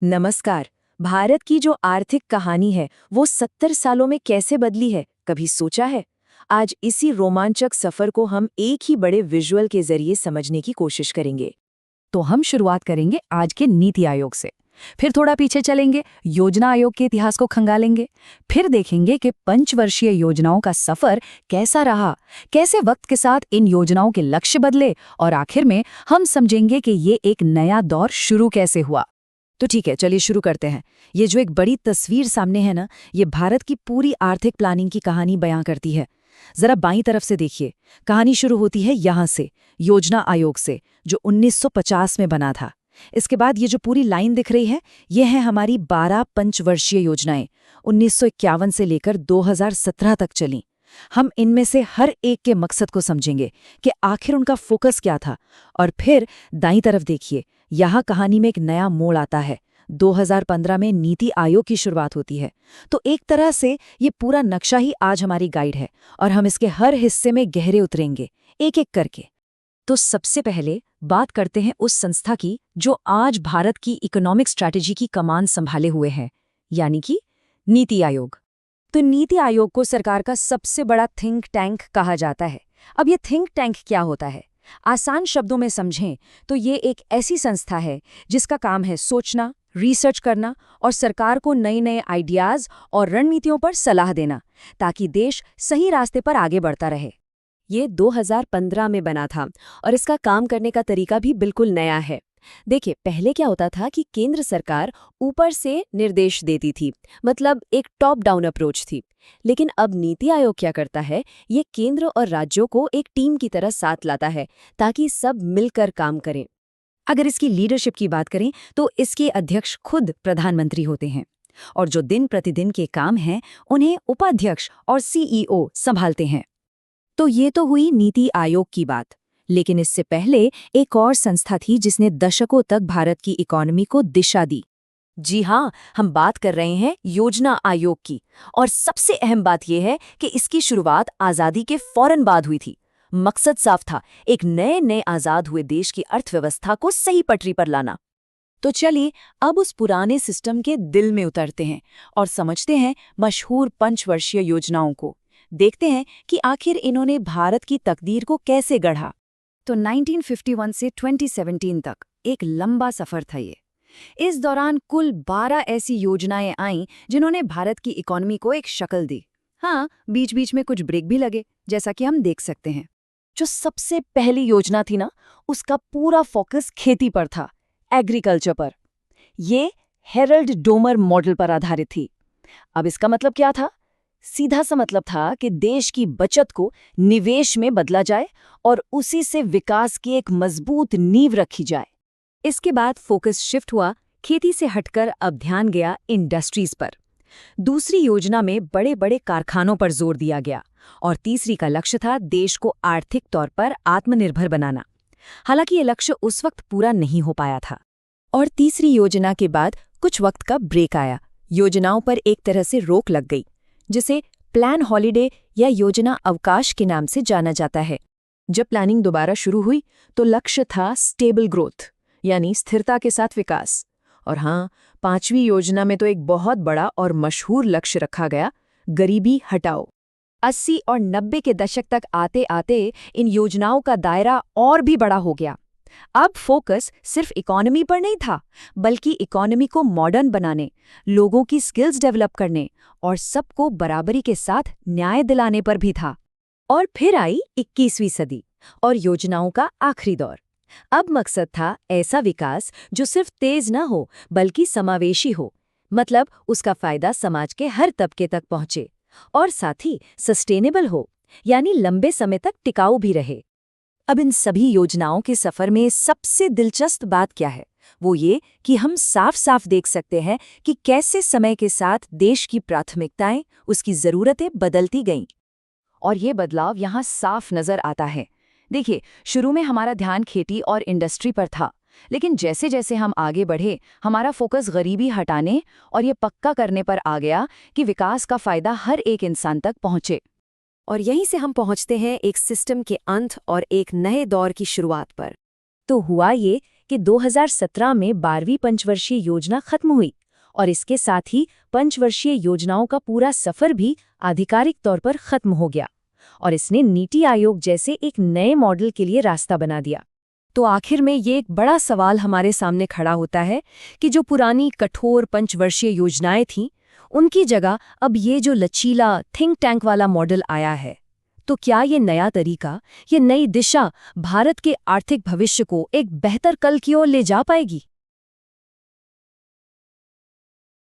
नमस्कार। भारत की जो आर्थिक कहानी है वो 70 सालों में कैसे बदली है, कभी सोचा है? आज इसी रोमांचक सफर को हम एक ही बड़े विजुअल के जरिए समझने की कोशिश करेंगे। तो हम शुरुआत करेंगे आज के नीति आयोग से। फिर थोड़ा पीछे चलेंगे, योजना आयोग के इतिहास को खंगालेंगे। फिर देखेंगे कि पंचवर्षीय योजनाओं का सफर कैसा रहा, कैसे वक्त के साथ इन योजनाओं के लक्ष्य बदले, और आखिर में हम समझेंगे कि ये एक नया दौर शुरू कैसे हुआ। तो ठीक है, चलिए शुरू करते हैं। ये जो एक बड़ी तस्वीर सामने है ना, ये भारत की पूरी आर्थिक प्लानिंग की कहानी बयां करती है। जरा बाईं तरफ से देखिए, कहानी शुरू होती है यहाँ से, योजना आयोग से, जो 1950 में बना था। इसके बाद ये जो पूरी लाइन दिख रही है, ये है हमारी 12 पंचवर्षीय योजनाएं, 1951 से लेकर 2017 तक चलीं। हम इनमें से हर एक के मकसद को समझेंगे कि आखिर उनका फोकस क्या था। और फिर दाईं तरफ देखिए, यहाँ कहानी में एक नया मोड़ आता है। 2015 में नीति आयोग की शुरुआत होती है। तो एक तरह से ये पूरा नक्शा ही आज हमारी गाइड है, और हम इसके हर हिस्से में गहरे उतरेंगे, एक एक करके। तो सबसे पहले बात करते हैं उस संस्था की जो आज भारत की इकोनॉमिक स्ट्रैटेजी की कमान संभाले हुए है, यानी कि नीति आयोग। तो नीति आयोग को सरकार का सबसे बड़ा थिंक टैंक कहा जाता है। अब ये थिंक टैंक क्या होता है? आसान शब्दों में समझें तो ये एक ऐसी संस्था है जिसका काम है सोचना, रिसर्च करना और सरकार को नए नए आइडियाज और रणनीतियों पर सलाह देना, ताकि देश सही रास्ते पर आगे बढ़ता रहे। ये 2015 में बना था और इसका काम करने का तरीका भी बिल्कुल नया है। देखिए, पहले क्या होता था कि केंद्र सरकार ऊपर से निर्देश देती थी, मतलब एक टॉप डाउन अप्रोच थी। लेकिन अब नीति आयोग क्या करता है, ये केंद्र और राज्यों को एक टीम की तरह साथ लाता है ताकि सब मिलकर काम करें। अगर इसकी लीडरशिप की बात करें तो इसके अध्यक्ष खुद प्रधानमंत्री होते हैं, और जो दिन प्रतिदिन के काम हैं उन्हें उपाध्यक्ष और सीईओ संभालते हैं। तो ये तो हुई नीति आयोग की बात। लेकिन इससे पहले एक और संस्था थी जिसने दशकों तक भारत की इकोनॉमी को दिशा दी। जी हाँ, हम बात कर रहे हैं योजना आयोग की। और सबसे अहम बात यह है कि इसकी शुरुआत आज़ादी के फौरन बाद हुई थी। मकसद साफ था, एक नए आज़ाद हुए देश की अर्थव्यवस्था को सही पटरी पर लाना। तो चलिए अब उस पुराने सिस्टम के दिल में उतरते हैं और समझते हैं मशहूर पंचवर्षीय योजनाओं को। देखते हैं कि आखिर इन्होंने भारत की तकदीर को कैसे गढ़ा। तो 1951 से 2017 तक एक लंबा सफर था ये। इस दौरान कुल 12 ऐसी योजनाएं आईं जिन्होंने भारत की इकोनॉमी को एक शक्ल दी। हाँ, बीच बीच में कुछ ब्रेक भी लगे, जैसा कि हम देख सकते हैं। जो सबसे पहली योजना थी ना, उसका पूरा फोकस खेती पर था, एग्रीकल्चर पर। ये हेरल्ड डोमर मॉडल पर आधारित थी। अब इसका मतलब क्या था? सीधा सा मतलब था कि देश की बचत को निवेश में बदला जाए और उसी से विकास की एक मजबूत नींव रखी जाए। इसके बाद फोकस शिफ्ट हुआ, खेती से हटकर अब ध्यान गया इंडस्ट्रीज पर। दूसरी योजना में बड़े बड़े कारखानों पर जोर दिया गया, और तीसरी का लक्ष्य था देश को आर्थिक तौर पर आत्मनिर्भर बनाना। हालांकि ये लक्ष्य उस वक्त पूरा नहीं हो पाया था। और तीसरी योजना के बाद कुछ वक्त का ब्रेक आया। योजनाओं पर एक तरह से रोक लग गई, जिसे प्लान हॉलिडे या योजना अवकाश के नाम से जाना जाता है। जब प्लानिंग दोबारा शुरू हुई तो लक्ष्य था स्टेबल ग्रोथ, यानी स्थिरता के साथ विकास। और हाँ, पांचवी योजना में तो एक बहुत बड़ा और मशहूर लक्ष्य रखा गया, गरीबी हटाओ। 80 और 90 के दशक तक आते आते इन योजनाओं का दायरा और भी बड़ा हो गया। अब फोकस सिर्फ इकोनॉमी पर नहीं था, बल्कि इकोनॉमी को मॉडर्न बनाने, लोगों की स्किल्स डेवलप करने और सबको बराबरी के साथ न्याय दिलाने पर भी था। और फिर आई 21वीं सदी और योजनाओं का आखिरी दौर। अब मकसद था ऐसा विकास जो सिर्फ तेज न हो बल्कि समावेशी हो, मतलब उसका फायदा समाज के हर तबके तक पहुंचे और साथ ही सस्टेनेबल हो, यानी लंबे समय तक टिकाऊ भी रहे। अब इन सभी योजनाओं के सफर में सबसे दिलचस्प बात क्या है? वो ये कि हम साफ साफ देख सकते हैं कि कैसे समय के साथ देश की प्राथमिकताएं, उसकी ज़रूरतें बदलती गईं। और ये बदलाव यहाँ साफ नजर आता है। देखिए, शुरू में हमारा ध्यान खेती और इंडस्ट्री पर था, लेकिन जैसे जैसे हम आगे बढ़े, हमारा फोकस गरीबी हटाने और ये पक्का करने पर आ गया कि विकास का फायदा हर एक इंसान तक पहुंचे। और यहीं से हम पहुंचते हैं एक सिस्टम के अंत और एक नए दौर की शुरुआत पर। तो हुआ ये कि 2017 में 12वीं पंचवर्षीय योजना खत्म हुई और इसके साथ ही पंचवर्षीय योजनाओं का पूरा सफर भी आधिकारिक तौर पर खत्म हो गया और इसने नीति आयोग जैसे एक नए मॉडल के लिए रास्ता बना दिया। तो आखिर में ये एक बड़ा सवाल हमारे सामने खड़ा होता है कि जो पुरानी कठोर पंचवर्षीय योजनाएं थीं, उनकी जगह अब ये जो लचीला थिंक टैंक वाला मॉडल आया है, तो क्या ये नया तरीका, ये नई दिशा भारत के आर्थिक भविष्य को एक बेहतर कल की ओर ले जा पाएगी?